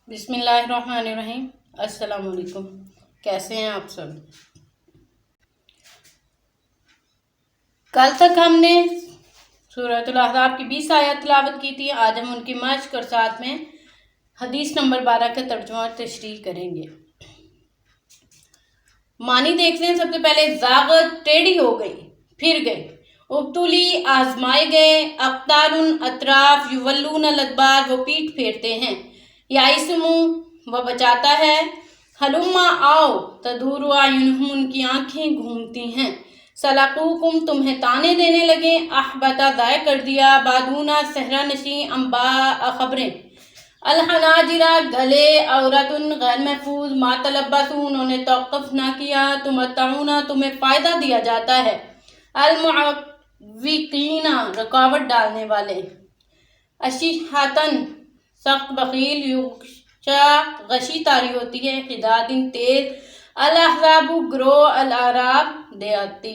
بسم اللہ الرحمن الرحیم۔ السلام علیکم، کیسے ہیں آپ سب؟ کل تک ہم نے سورۃ الاحزاب کی 20 آیات تلاوت کی تھی۔ آج ہم ان کی مشق اور ساتھ میں حدیث نمبر 12 کا ترجمہ اور تشریح کریں گے۔ معنی دیکھتے ہیں۔ سب سے پہلے زاغت ٹیڑھی ہو گئی، پھر گئی، ابتلی آزمائے گئے، اقتار اطراف، یولون الادبار وہ پیٹھ پھیرتے ہیں، یا اسمو وہ بچاتا ہے، ہلما آؤ، تدور اعینہم ان کی آنکھیں گھومتی ہیں، سلقوکم تمہیں تانے دینے لگے، احبتا ضائع کر دیا، بادونا صحرا نشیں، انباء خبریں، الحناجرہ گلے، عورتن غیر محفوظ، ما تلبسون انہوں نے توقف نہ کیا، تمتعون تمہیں فائدہ دیا جاتا ہے، المعوقین رکاوٹ ڈالنے والے، اشحاتن سخت بخیل، یغشا غشی طاری ہوتی ہے، حدادن تیز، الاحزاب گروہ، الاعراب دیہاتی۔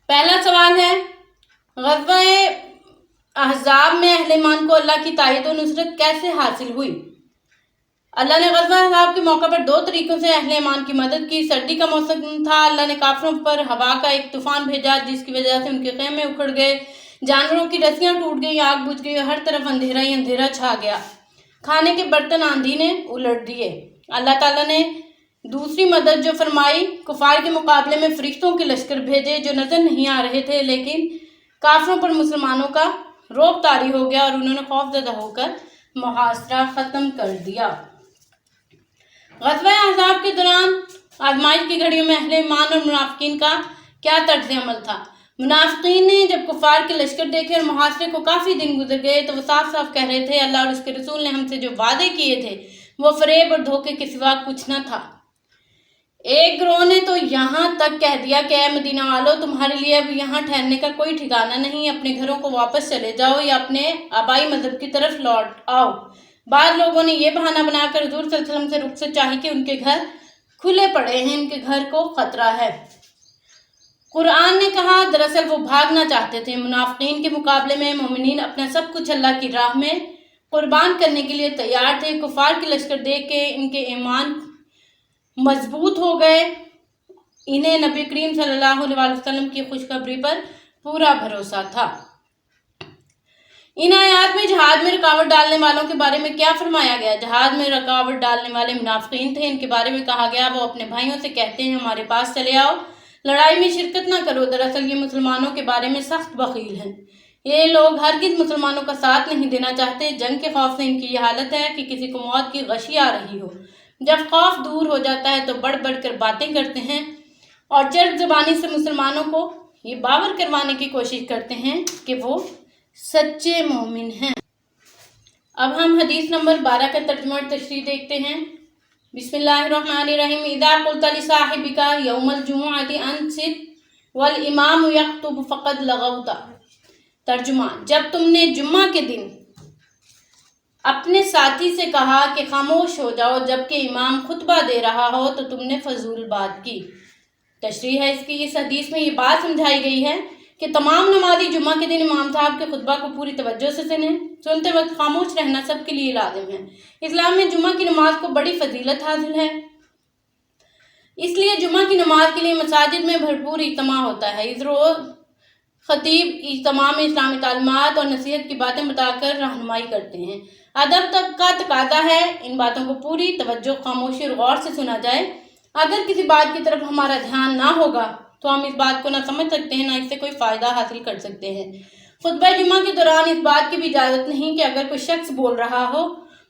پہلا سوال ہے، غزوہ احزاب میں اہل ایمان کو اللہ کی تائید و نصرت کیسے حاصل ہوئی؟ اللہ نے غزوہ احزاب کے موقع پر 2 طریقوں سے اہل ایمان کی مدد کی۔ سردی کا موسم تھا، اللہ نے کافروں پر ہوا کا ایک طوفان بھیجا جس کی وجہ سے ان کے خیمے اکھڑ گئے، جانوروں کی رسیاں ٹوٹ گئیں، آگ بجھ گئی اور ہر طرف اندھیرا ہی اندھیرا چھا گیا، کھانے کے برتن آندھی نے الٹ دیے۔ اللہ تعالیٰ نے دوسری مدد جو فرمائی، کفار کے مقابلے میں فرشتوں کے لشکر بھیجے جو نظر نہیں آ رہے تھے، لیکن کافروں پر مسلمانوں کا رعب طاری ہو گیا اور انہوں نے خوف زدہ ہو کر محاصرہ ختم کر دیا۔ غزوہ احزاب کے دوران آزمائش کی گھڑیوں میں اہل ایمان اور منافقین کا کیا طرز عمل تھا؟ منافقین نے جب کفار کے لشکر دیکھے اور محاصرے کو کافی دن گزر گئے تو وہ صاف صاف کہہ رہے تھے، اللہ اور اس کے رسول نے ہم سے جو وعدے کیے تھے وہ فریب اور دھوکے کے سوا کچھ نہ تھا۔ ایک گروہ نے تو یہاں تک کہہ دیا کہ اے مدینہ والو، تمہارے لیے اب یہاں ٹھہرنے کا کوئی ٹھکانہ نہیں، اپنے گھروں کو واپس چلے جاؤ یا اپنے آبائی مذہب کی طرف لوٹ آؤ۔ بعض لوگوں نے یہ بہانہ بنا کر حضور صلی اللہ علیہ وسلم سے رخصت چاہی کہ ان کے گھر کھلے پڑے ہیں، ان کے گھر کو خطرہ ہے۔ قرآن نے کہا دراصل وہ بھاگنا چاہتے تھے۔ منافقین کے مقابلے میں مومنین اپنا سب کچھ اللہ کی راہ میں قربان کرنے کے لیے تیار تھے۔ کفار کے لشکر دیکھ کے ان کے ایمان مضبوط ہو گئے، انہیں نبی کریم صلی اللہ علیہ وسلم کی خوشخبری پر پورا بھروسہ تھا۔ ان آیات میں جہاد میں رکاوٹ ڈالنے والوں کے بارے میں کیا فرمایا گیا؟ جہاد میں رکاوٹ ڈالنے والے منافقین تھے۔ ان کے بارے میں کہا گیا وہ اپنے بھائیوں سے کہتے ہیں ہمارے پاس چلے آؤ، لڑائی میں شرکت نہ کرو۔ دراصل یہ مسلمانوں کے بارے میں سخت بخیل ہیں، یہ لوگ ہرگز مسلمانوں کا ساتھ نہیں دینا چاہتے۔ جنگ کے خوف سے ان کی یہ حالت ہے کہ کسی کو موت کی غشی آ رہی ہو، جب خوف دور ہو جاتا ہے تو بڑھ بڑھ کر باتیں کرتے ہیں اور چرب زبانی سے مسلمانوں کو یہ باور کروانے کی کوشش کرتے ہیں کہ وہ سچے مومن ہیں۔ اب ہم حدیث نمبر 12 کا ترجمہ اور تشریح دیکھتے ہیں۔ بسم اللہ الرحمن الرحیم۔ اذا قلت لصاحبک یوم الجمعۃ انصت والامام یخطب فقد لغوت۔ ترجمہ، جب تم نے جمعہ کے دن اپنے ساتھی سے کہا کہ خاموش ہو جاؤ جبکہ امام خطبہ دے رہا ہو تو تم نے فضول بات کی۔ تشریح ہے اس حدیث میں یہ بات سمجھائی گئی ہے کہ تمام نمازی جمعہ کے دن امام صاحب کے خطبہ کو پوری توجہ سے سنتے وقت خاموش رہنا سب کے لیے لازم ہے۔ اسلام میں جمعہ کی نماز کو بڑی فضیلت حاصل ہے، اس لیے جمعہ کی نماز کے لیے مساجد میں بھرپور اجتماع ہوتا ہے۔ اس روز خطیب اجتماع میں اسلامی تعلیمات اور نصیحت کی باتیں بتا کر رہنمائی کرتے ہیں۔ ادب تک کا تقاضا ہے ان باتوں کو پوری توجہ، خاموشی اور غور سے سنا جائے۔ اگر کسی بات کی طرف ہمارا دھیان نہ ہوگا تو ہم اس بات کو نہ سمجھ سکتے ہیں، نہ اس سے کوئی فائدہ حاصل کر سکتے ہیں۔ خطبہ جمعہ کے دوران اس بات کی بھی اجازت نہیں کہ اگر کوئی شخص بول رہا ہو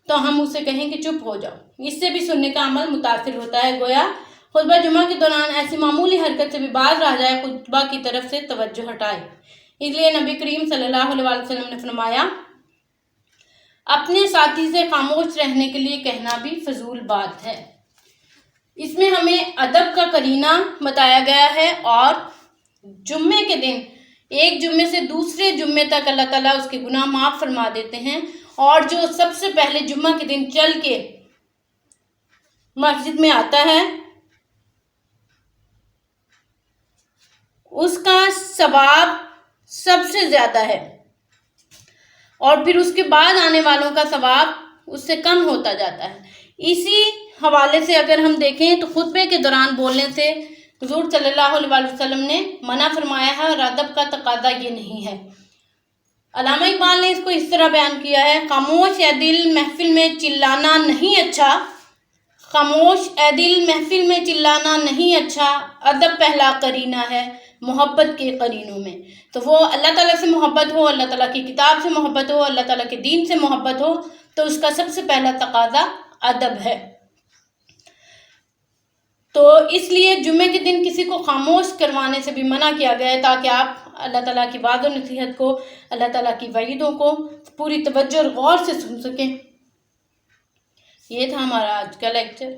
تو ہم اسے کہیں کہ چپ ہو جاؤ، اس سے بھی سننے کا عمل متاثر ہوتا ہے۔ گویا خطبہ جمعہ کے دوران ایسی معمولی حرکت سے بھی باز رہ جائے خطبہ کی طرف سے توجہ ہٹائے۔ اس لیے نبی کریم صلی اللہ علیہ وسلم نے فرمایا اپنے ساتھی سے خاموش رہنے کے لیے کہنا بھی فضول بات ہے۔ اس میں ہمیں ادب کا قرینہ بتایا گیا ہے اور جمعے کے دن ایک جمعے سے دوسرے جمعے تک اللہ تعالیٰ اس کے گناہ معاف فرما دیتے ہیں، اور جو سب سے پہلے جمعہ کے دن چل کے مسجد میں آتا ہے اس کا ثواب سب سے زیادہ ہے، اور پھر اس کے بعد آنے والوں کا ثواب اس سے کم ہوتا جاتا ہے۔ اسی حوالے سے اگر ہم دیکھیں تو خطبے کے دوران بولنے سے حضور صلی اللہ علیہ وسلم نے منع فرمایا ہے، اور ادب کا تقاضا یہ نہیں ہے۔ علامہ اقبال نے اس کو اس طرح بیان کیا ہے: خاموش اے دل محفل میں چلانا نہیں اچھا، خاموش اے دل محفل میں چلانا نہیں اچھا، ادب پہلا قرینہ ہے محبت کے قرینوں میں۔ تو وہ اللہ تعالیٰ سے محبت ہو، اللہ تعالیٰ کی کتاب سے محبت ہو، اللہ تعالیٰ کے دین سے محبت ہو، تو اس کا سب سے پہلا تقاضا ادب ہے۔ تو اس لیے جمعے کے دن کسی کو خاموش کروانے سے بھی منع کیا گیا ہے، تاکہ آپ اللہ تعالیٰ کی وعد و نصیحت کو، اللہ تعالیٰ کی وعیدوں کو پوری توجہ اور غور سے سن سکیں۔ یہ تھا ہمارا آج کا لیکچر۔